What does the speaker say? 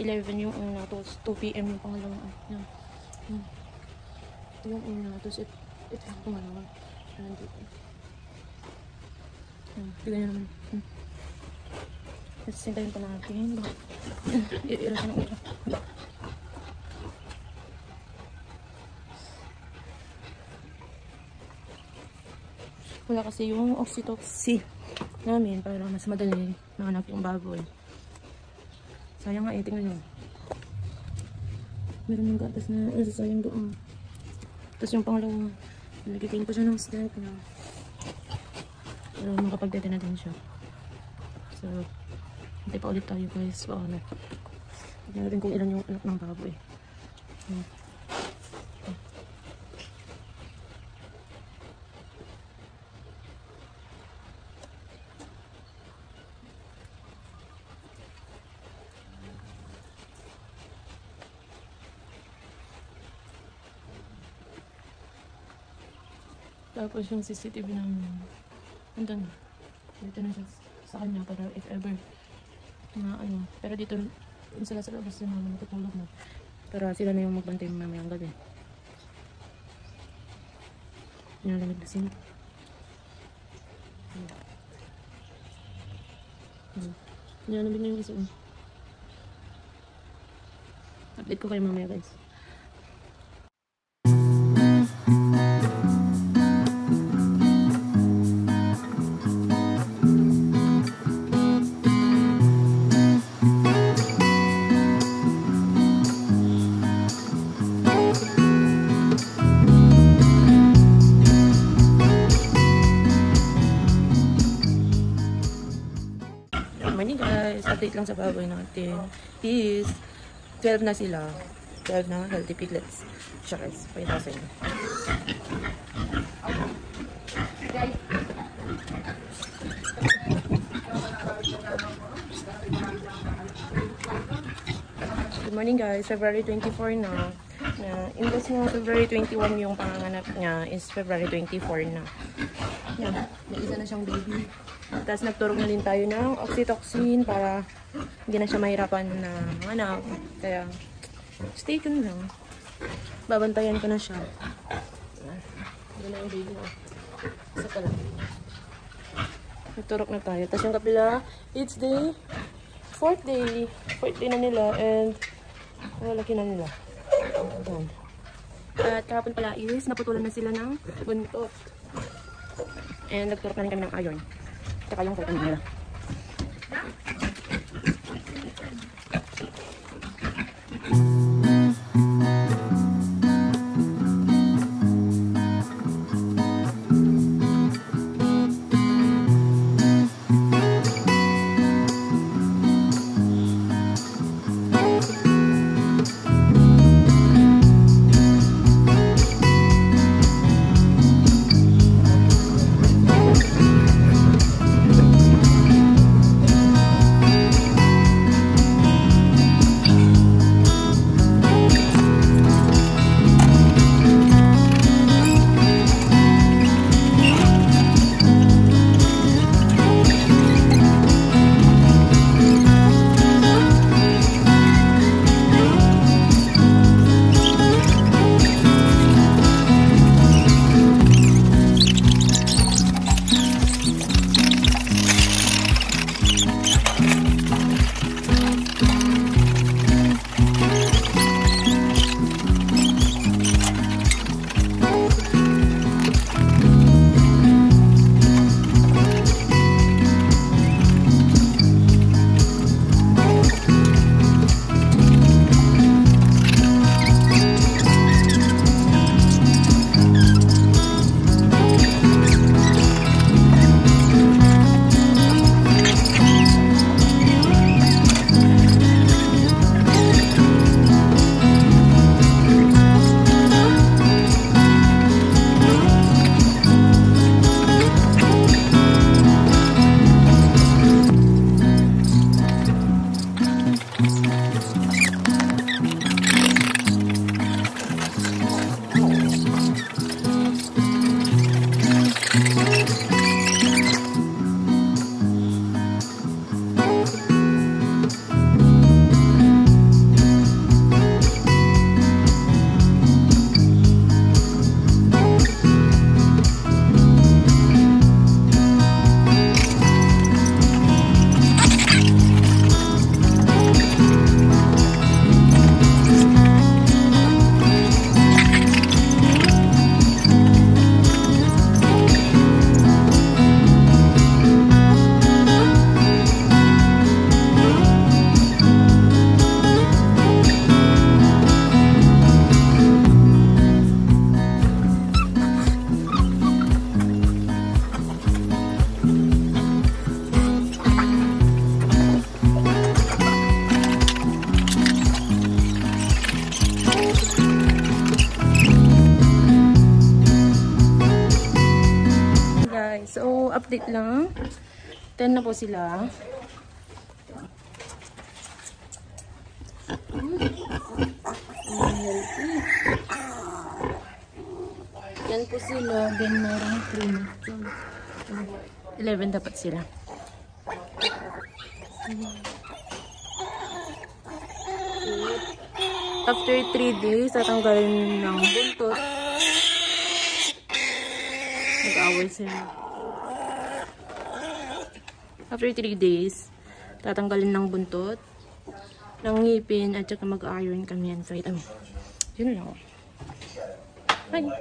11 yung una, tapos 2 PM yung pangalawa. Yan. Ito yung una, tapos ito yung pangalawa. Nandito. Tignan nyo naman. Tapos sintayin pa natin. Iira siya ng ira. Wala kasi yung oxytocin namin para mas madali mahanap yung baboy. Sayang nga tingnan nyo. Meron yung gatas na nasasayang doon. Tapos yung pangalawa, nagkitain pa siya ng snack na. Pero makapagdete natin siya. So, hindi pa ulit tayo guys. Paano? Tignan natin kung ilan yung anak ng baboy. Tapos yung CCTV namin, andun, dito na siya sa kanya para if ever na ano. Pero dito, sila sa labas yung mama natutulog na. Para sila na yung magbantay mamayang gabi. Nilalamig na sila. Nilalamig na yung isa. Update ko kayo mamaya guys. Morning guys, update lang sa baboy natin is 12 na sila, 12 na healthy piglets. Siya guys, pakita sa inyo. Good morning guys, February 24 na. Imbes na February 21 yung panganganak niya is February 24 na. Yan, may isa na siyang baby. Tapos nagturog na din tayo ng oxytocin para hindi na siya mahirapan na anak. Kaya stay tuned lang. Babantayan ko na siya. Yan na yung baby na. Isa pa lang. Nagturok na tayo. Tapos yung kapila, it's the 4th day. 4th day na nila and malaki na nila. Yan. At kahapon pala is naputulan na sila ng buntot. And nagturok na rin kami ng iron. Tsaka yung vitamin nila. update lang. 10 na po sila. Yan po sila. Then merong 3. 11 dapat sila. After 3 days, tatanggalin ng buntot. Nag-away sila. After 3 days, tatanggalin ng buntot, ng ngipin, at saka mag-iron kami yan. So, ito. Yun lang. Bye!